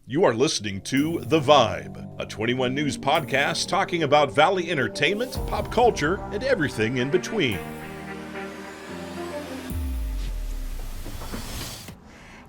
You are listening to The Vibe, a 21 News podcast talking about Valley entertainment, pop culture, and everything in between.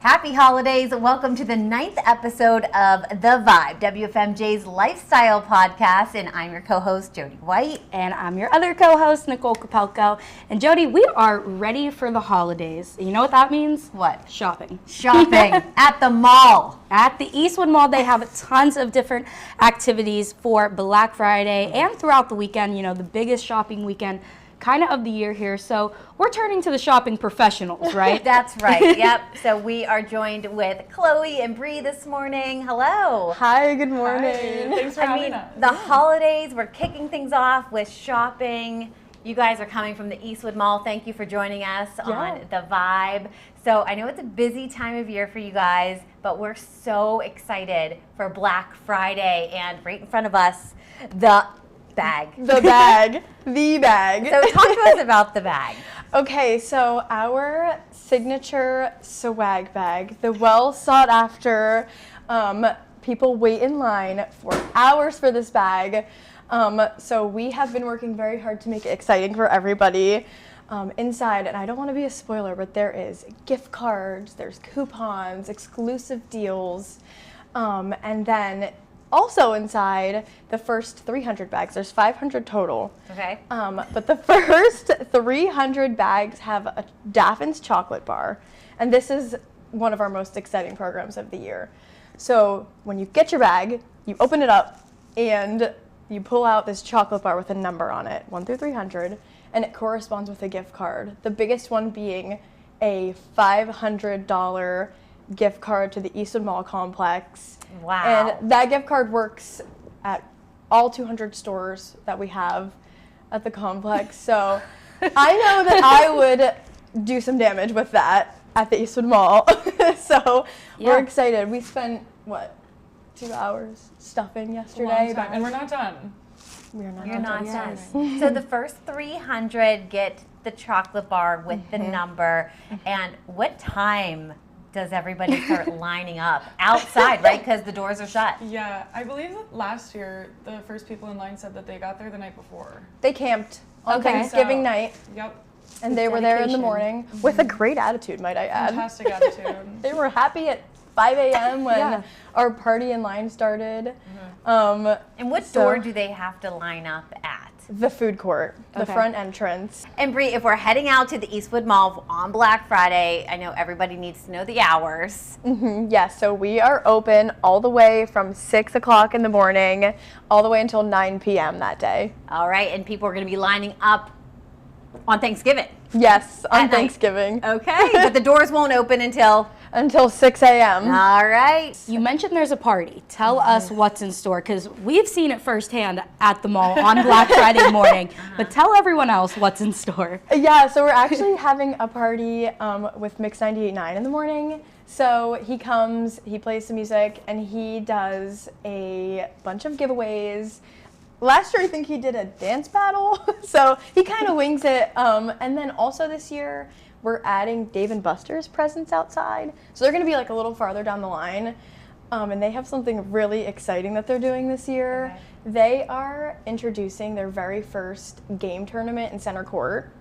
Happy holidays. Welcome to the 9th episode of The Vibe, WFMJ's lifestyle podcast. And I'm your co-host, Jodie White. And I'm your other co-host, Nicole Kalpalko. And Jodie, we are ready for the holidays. You know what that means? What? Shopping. Shopping at the mall. At the Eastwood Mall, they have tons of different activities for Black Friday and throughout the weekend, you know, the biggest shopping weekend kind of the year here. So we're turning to the shopping professionals, right? That's right. Yep. So we are joined with Chloe and Bree this morning. Hello. Hi, good morning. Hi, thanks for having us. The holidays, we're kicking things off with shopping. You guys are coming from the Eastwood Mall. Thank you for joining us on The Vibe. So I know it's a busy time of year for you guys, but we're so excited for Black Friday, and right in front of us, the bag. The bag. The bag. So talk to us about the bag. Okay, so our signature swag bag, the well sought after, people wait in line for hours for this bag. So we have been working very hard to make it exciting for everybody. Inside, and I don't want to be a spoiler, but there is gift cards, there's coupons, exclusive deals, and then also inside the first 300 bags, there's 500 total. Okay. But the first 300 bags have a Daffin's chocolate bar, and this is one of our most exciting programs of the year. So when you get your bag, you open it up, and you pull out this chocolate bar with a number on it, 1 through 300, and it corresponds with a gift card. The biggest one being a $500 gift card to the Eastwood Mall complex. Wow. And that gift card works at all 200 stores that we have at the complex. So I know that I would do some damage with that at the Eastwood Mall. So we're excited. We spent, 2 hours stuffing yesterday. And we're not done. We're not You're not done. done. So the first 300 get the chocolate bar with the number. And what time does everybody start lining up outside, right? Because the doors are shut. Yeah, I believe that last year, the first people in line said that they got there the night before. They camped on Okay. Thanksgiving night, Yep, and they were there in the morning with a great attitude, might I add. fantastic attitude. They were happy at 5 a.m. when our party in line started. And what So- door do they have to line up at? The food court, the Okay. front entrance. And Bree, if we're heading out to the Eastwood Mall on Black Friday, I know everybody needs to know the hours. Yes, so we are open all the way from 6 o'clock in the morning all the way until 9 p.m. that day. All right, and people are going to be lining up on Thanksgiving. Yes, on At night. Thanksgiving. Okay, but the doors won't open Until 6 a.m. all right. You mentioned there's a party. Tell us what's in store, because we've seen it firsthand at the mall on Black Friday morning. But tell everyone else what's in store. Yeah, so we're actually having a party with Mix 98.9 in the morning. So he comes, he plays some music, and he does a bunch of giveaways. Last year, I think he did a dance battle, so he kind of wings it. And then also this year, we're adding Dave & Buster's presence outside. So they're going to be like a little farther down the line. And they have something really exciting that they're doing this year. Okay. They are introducing their very first game tournament in center court.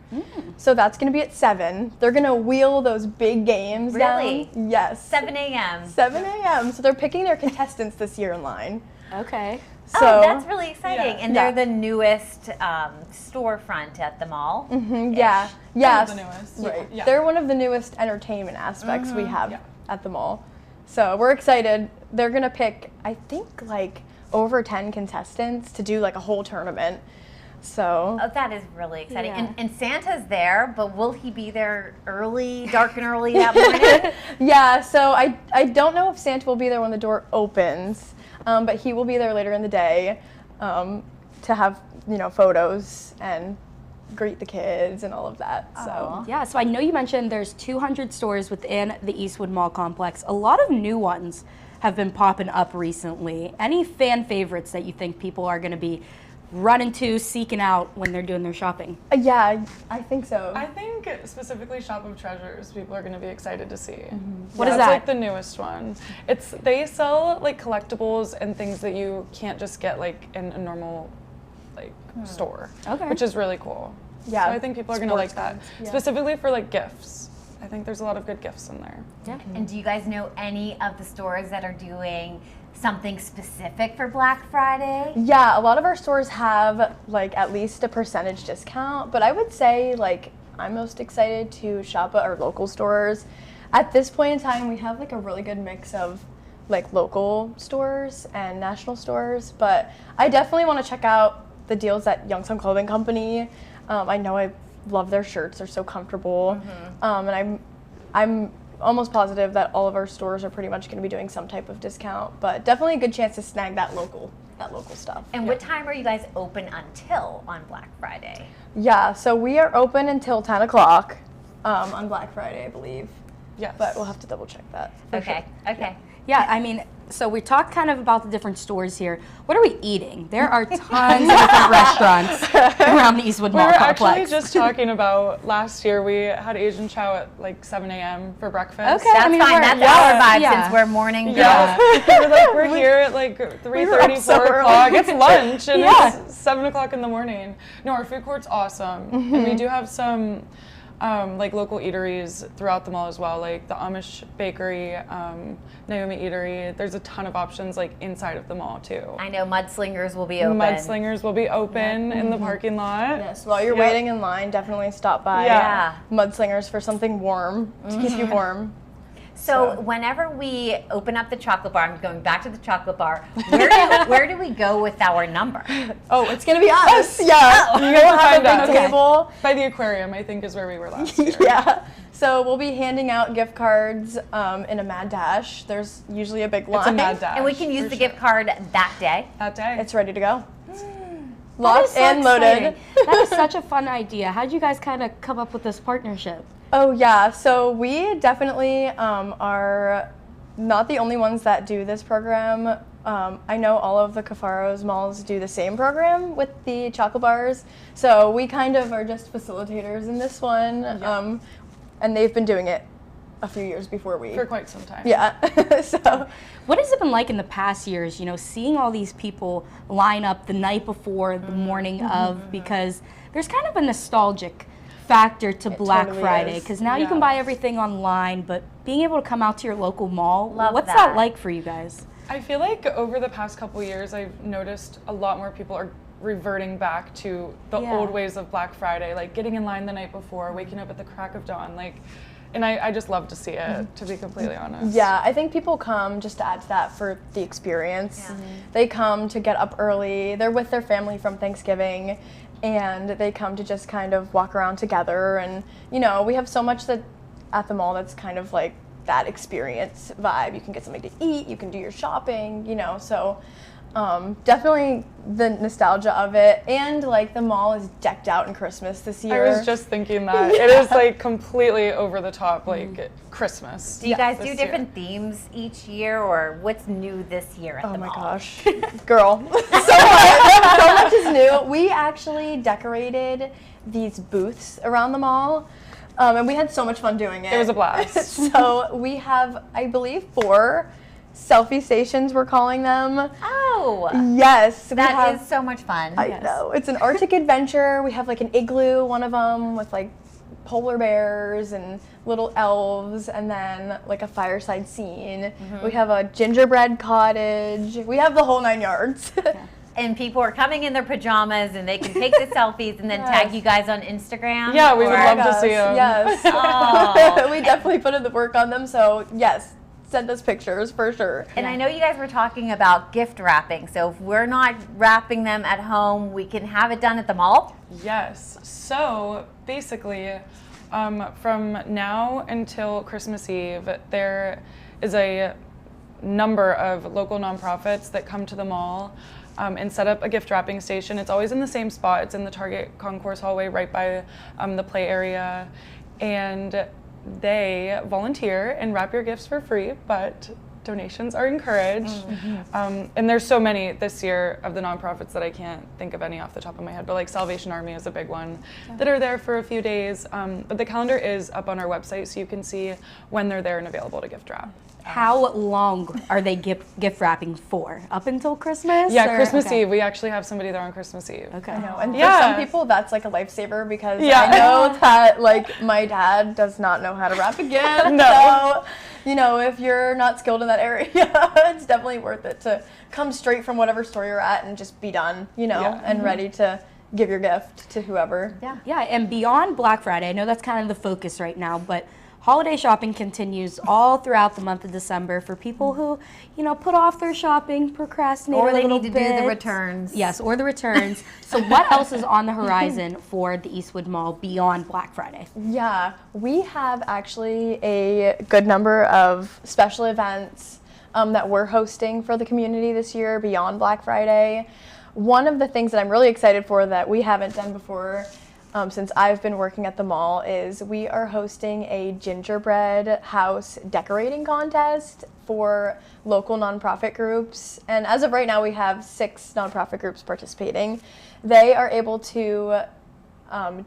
So that's going to be at 7. They're going to wheel those big games Really? down. Yes. 7 a.m. 7 a.m. So they're picking their contestants this year in line. Okay. So, Oh, that's really exciting. Yeah. And they're the newest storefront at the mall. yeah. Yes. the newest. Right. Yeah. They're one of the newest entertainment aspects we have Yeah. at the mall. So we're excited. They're going to pick, I think, like over 10 contestants to do like a whole tournament. So Oh, that is really exciting. Yeah. And Santa's there, but will he be there early, dark and early that morning? yeah, so I don't know if Santa will be there when the door opens, but he will be there later in the day to have, photos and greet the kids and all of that. So Yeah, so I know you mentioned there's 200 stores within the Eastwood Mall complex. A lot of new ones have been popping up recently. Any fan favorites that you think people are going to be run into, seeking out when they're doing their shopping? Yeah, I think so. I think specifically Shop of Treasures, people are going to be excited to see. What is It's that? like the newest one. They sell like collectibles and things that you can't just get like in a normal like store. Okay. Which is really cool. Yeah, So I think people are going to like that. sports ones, yeah. Specifically for like gifts. I think there's a lot of good gifts in there. Yeah. And do you guys know any of the stores that are doing something specific for Black Friday? Yeah, a lot of our stores have like at least a percentage discount, but I would say like I'm most excited to shop at our local stores. At this point in time, we have like a really good mix of like local stores and national stores, but I definitely want to check out the deals at Youngstown Clothing Company. I know I love their shirts; they're so comfortable, and I'm almost positive that all of our stores are pretty much going to be doing some type of discount, but definitely a good chance to snag that local stuff. And what time are you guys open until on Black Friday? Yeah, so we are open until 10 o'clock on Black Friday, I believe, Yes. but we'll have to double check that. for Okay, sure. okay. Yeah, I mean, so we talked kind of about the different stores here. What are we eating? There are tons of different restaurants around the Eastwood We Mall were actually complex. just talking about last year we had Asian chow at like 7 a.m. for breakfast. Okay. That's I mean, fine. we're- That's yeah, our vibe yeah. since we're morning girls. Yeah, we're here at like 3:30, so 4 early. o'clock. It's lunch and Yeah. it's 7 o'clock in the morning. No, our food court's awesome. And we do have some like local eateries throughout the mall as well, like the Amish Bakery, Naomi Eatery. There's a ton of options like inside of the mall too. I know Mudslingers will be open. Mudslingers will be open in the parking lot. Yes, while you're Yep. waiting in line, definitely stop by Yeah. Mudslingers for something warm to keep you warm. So whenever we open up the chocolate bar, I'm going back to the chocolate bar. Where do we go with our number? Oh, it's gonna be us. Yeah, You we'll guys will have find a us. big table. By the aquarium, I think is where we were last year. Yeah. So we'll be handing out gift cards in a mad dash. There's usually a big line. It's a mad dash. And we can use for the sure. gift card that day. that day. It's ready to go. That is Locked so and loaded. exciting. That is such a fun idea. How did you guys kind of come up with this partnership? Oh yeah, so we definitely are not the only ones that do this program. I know all of the Cafaros malls do the same program with the chocolate bars, so we kind of are just facilitators in this one, and they've been doing it a few years before we. for quite some time. Yeah, so What has it been like in the past years, seeing all these people line up the night before, the morning of, because there's kind of a nostalgic factor to Black totally Friday, is. because now you can buy everything online, but being able to come out to your local mall, Love what's that. that like for you guys? I feel like over the past couple years, I've noticed a lot more people are reverting back to the Yeah. old ways of Black Friday, like getting in line the night before, waking up at the crack of dawn, and I just love to see it, to be completely honest. yeah, I think people come just to add to that for the experience. They come to get up early. They're with their family from Thanksgiving, and they come to just kind of walk around together. And we have so much that at the mall that's kind of like that experience vibe. You can get something to eat. You can do your shopping. So. Definitely the nostalgia of it, and like the mall is decked out in Christmas this year. I was just thinking that. It is like completely over the top, like Christmas. Do you guys do this different themes each year, or what's new this year at Oh the my mall? gosh, girl, so much is new. We actually decorated these booths around the mall, and we had so much fun doing it. It was a blast. So we have, I believe, 4 selfie stations, we're calling them. Oh, Yes, that is so much fun. I know. It's an Arctic adventure. We have like an igloo, one of them, with like polar bears and little elves, and then like a fireside scene. We have a gingerbread cottage. We have the whole 9 yards. And people are coming in their pajamas, and they can take the selfies and then tag you guys on Instagram. Yeah, we would or- love to see them. Yes. Oh. We definitely put in the work on them, so yes, send us pictures for sure. And I know you guys were talking about gift wrapping. So if we're not wrapping them at home, we can have it done at the mall. Yes. So basically, from now until Christmas Eve, there is a number of local nonprofits that come to the mall and set up a gift wrapping station. It's always in the same spot. It's in the Target concourse hallway right by the play area. And they volunteer and wrap your gifts for free, but donations are encouraged. And there's so many this year of the nonprofits that I can't think of any off the top of my head, but like Salvation Army is a big one that are there for a few days. But the calendar is up on our website, so you can see when they're there and available to gift wrap. How long are they gift wrapping for? Up until Christmas? Yeah, or? Christmas Okay. Eve. We actually have somebody there on Christmas Eve. Okay. I know, and for Yeah. some people that's like a lifesaver because Yeah. I know that like my dad does not know how to wrap a gift. No. So, if you're not skilled in that area, it's definitely worth it to come straight from whatever store you're at and just be done, Yeah. and ready to give your gift to whoever. Yeah, and beyond Black Friday, I know that's kind of the focus right now, but holiday shopping continues all throughout the month of December for people who, put off their shopping, procrastinate Or a they little need to bit. do the returns. Yes, or the returns. So what else is on the horizon for the Eastwood Mall beyond Black Friday? Yeah, we have actually a good number of special events that we're hosting for the community this year beyond Black Friday. One of the things that I'm really excited for that we haven't done before since I've been working at the mall is we are hosting a gingerbread house decorating contest for local nonprofit groups. And as of right now, we have 6 nonprofit groups participating. They are able to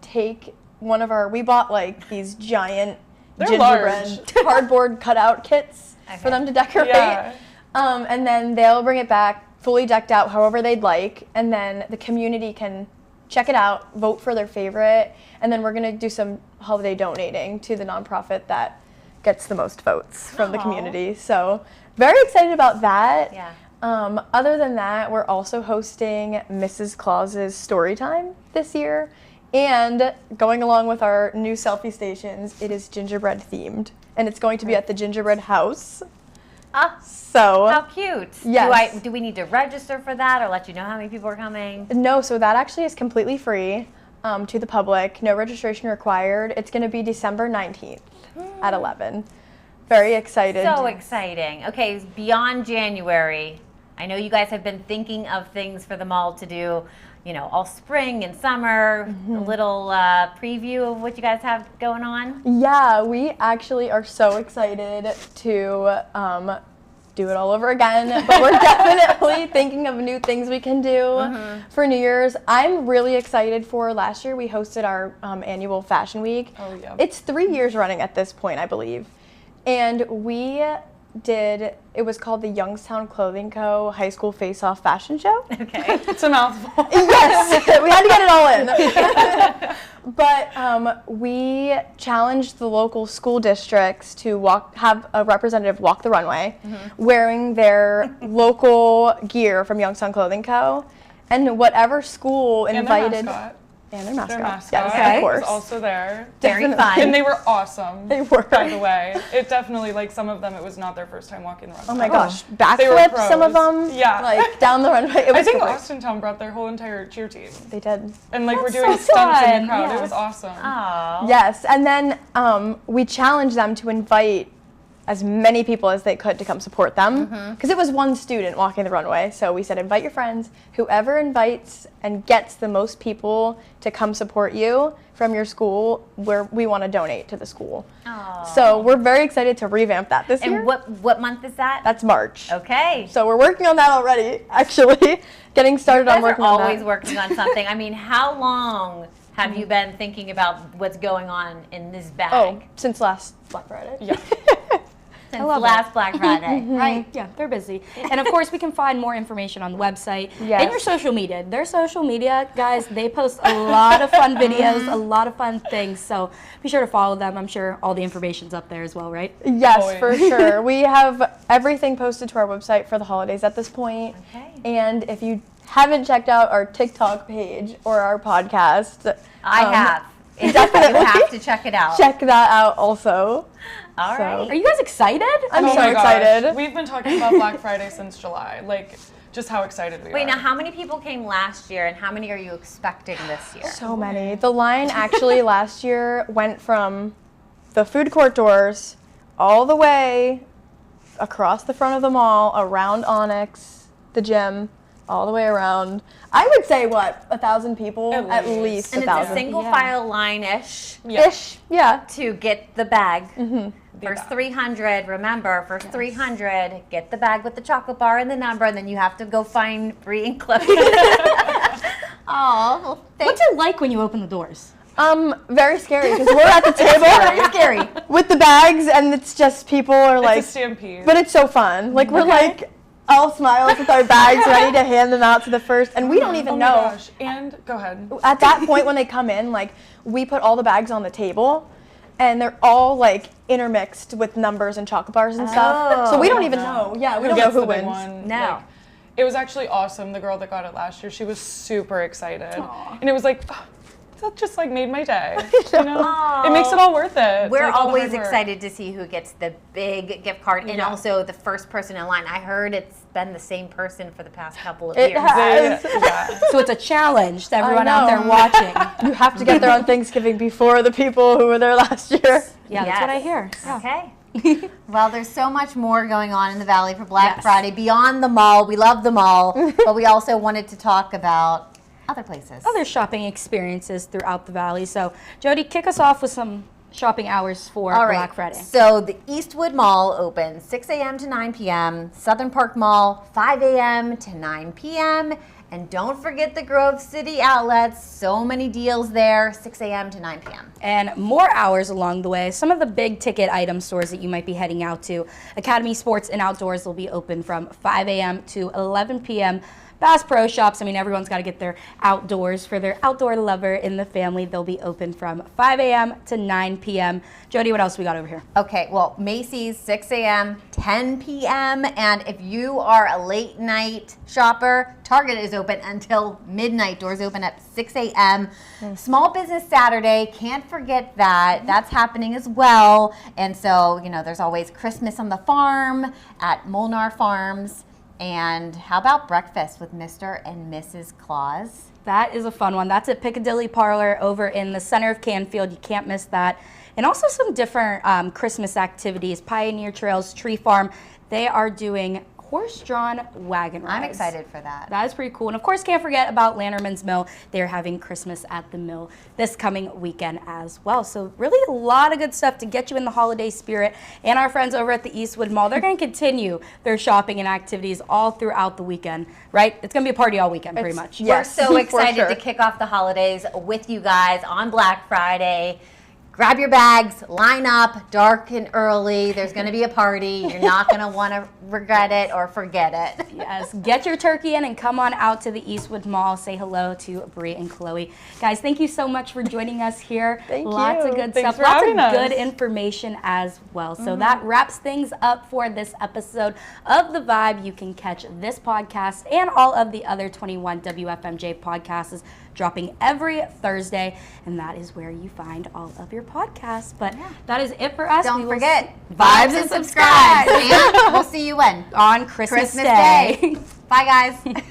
take we bought like these giant They're gingerbread large. cardboard cutout kits for them to decorate. Yeah. And then they'll bring it back fully decked out however they'd like, and then the community can check it out, vote for their favorite, and then we're going to do some holiday donating to the nonprofit that gets the most votes from the community. So very excited about that. Yeah. Other than that, we're also hosting Mrs. Claus's story time this year, and going along with our new selfie stations, it is gingerbread themed, and it's going to be at the gingerbread house. So How cute. Yes. Do we need to register for that or let you know how many people are coming? No, so that actually is completely free to the public. No registration required. It's going to be December 19th at 11. Very excited. So exciting. Okay, beyond January, I know you guys have been thinking of things for the mall to do, all spring and summer. A little preview of what you guys have going on. Yeah, we actually are so excited to do it all over again, but we're definitely thinking of new things we can do for New Year's. I'm really excited for last year we hosted our annual fashion week. Oh, yeah. It's 3 years running at this point, I believe. And it was called the Youngstown Clothing Co. High School Face-Off Fashion Show. Okay. It's a mouthful. Yes, we had to get it all in. But we challenged the local school districts to have a representative walk the runway wearing their local gear from Youngstown Clothing Co. And whatever school invited. And And their mascot. their mascot. Yes, of course. was also there. Very Definitely. fun. And they were awesome. They were. By the way, it definitely, like, some of them, it was not their first time walking the runway. Oh my gosh, They were backflips, some of pros. them. Yeah. Like down the runway. It was I think great. Austintown brought their whole entire cheer team. They did. And, like, we're That's doing so stunts in fun, the crowd. yeah. It was awesome. Oh. Yes, and then we challenged them to invite as many people as they could to come support them, because it was one student walking the runway. So we said, invite your friends. Whoever invites and gets the most people to come support you from your school, we want to donate to the school. Aw. So we're very excited to revamp that this year. And what month is that? That's March. Okay. So we're working on that already, actually. Getting started You on guys are working on that. always working on something. I mean, how long have you been thinking about what's going on in this bag? Oh, since last Black Friday. Yeah. Since love last Black Friday. Right? Yeah, they're busy. And of course, we can find more information on the website Yes. and your social media. Their social media, guys, they post a lot of fun videos, a lot of fun things. So be sure to follow them. I'm sure all the information's up there as well, right? Yes, Always. for sure. We have everything posted to our website for the holidays at this point. Okay. And if you haven't checked out our TikTok page or our podcast, I have. definitely. You have to check it out. check that out also. All So- right. Are you guys excited? I'm Oh so my gosh. excited. We've been talking about Black Friday since July. Like, just how excited we are. Wait, now how many people came last year and how many are you expecting this year? So many. The line actually last year went from the food court doors all the way across the front of the mall, around Onyx, the gym, all the way around. I would say, 1,000 people? At least least. And it's a 1,000. single Yeah. file line-ish Yeah. Ish, yeah. to get the bag. First 300, remember, first 300, get the bag with the chocolate bar and the number, and then you have to go find Bree and Chloe. Oh, well, What's it like when you open the doors? Very scary because we're at the table. Very scary. With the bags, and it's just people are like. It's a stampede. But it's so fun. Like we're like all smiles with our bags, ready to hand them out to the first, and we don't even know. Oh my gosh. And go ahead. At that point, when they come in, like we put all the bags on the table, and they're all like intermixed with numbers and chocolate bars and stuff. So we don't even know. Yeah, we don't know who wins. No. Like, it was actually awesome. The girl that got it last year, she was super excited, and it was like. That just like made my day. You know? It makes it all worth it. We're like, all the always hard work. excited to see who gets the big gift card and also the first person in line. I heard it's been the same person for the past couple of years. So it's a challenge to everyone out there watching. You have to get there on Thanksgiving before the people who were there last year. Yeah, that's what I hear. Okay. Well, there's so much more going on in the Valley for Black Friday beyond the mall. We love the mall, but we also wanted to talk about other places. Other shopping experiences throughout the Valley. So, Jodie, kick us off with some shopping hours for Black Friday. So the Eastwood Mall opens 6 a.m. to 9 p.m., Southern Park Mall 5 a.m. to 9 p.m., and don't forget the Grove City outlets. So many deals there, 6 a.m. to 9 p.m. And more hours along the way. Some of the big ticket item stores that you might be heading out to. Academy Sports and Outdoors will be open from 5 a.m. to 11 p.m. Bass Pro Shops, I mean, everyone's got to get their outdoors for their outdoor lover in the family. They'll be open from 5 a.m. to 9 p.m. Jodie, what else we got over here? Okay, well, Macy's 6 a.m., 10 p.m., and if you are a late night shopper, Target is open until midnight. Doors open at 6 a.m. Small Business Saturday, can't forget that. That's happening as well. And so, you know, there's always Christmas on the Farm at Molnar Farms. And how about breakfast with Mr. and Mrs. Claus? That is a fun one. That's at Piccadilly Parlor over in the center of Canfield. You can't miss that. And also some different Christmas activities. Pioneer Trails, Tree Farm, they are doing horse-drawn wagon rides. I'm excited for that. That is pretty cool. And of course, can't forget about Lanterman's Mill. They're having Christmas at the Mill this coming weekend as well. So really a lot of good stuff to get you in the holiday spirit. And our friends over at the Eastwood Mall, they're going to continue their shopping and activities all throughout the weekend, right? It's going to be a party all weekend, pretty much. We're so excited to kick off the holidays with you guys on Black Friday. Grab your bags, line up, dark and early. There's going to be a party. You're not going to want to regret it or forget it. Yes, get your turkey in and come on out to the Eastwood Mall. Say hello to Bree and Chloe. Guys, thank you so much for joining us here. Thank you. Lots of good Thanks stuff, for lots of having us. good information as well. So that wraps things up for this episode of The Vibe. You can catch this podcast and all of the other 21 WFMJ podcasts dropping every Thursday, and that is where you find all of your podcasts. But that is it for us. Don't forget, vibes and subscribe. And we'll see you when? On Christmas Day. Bye, guys.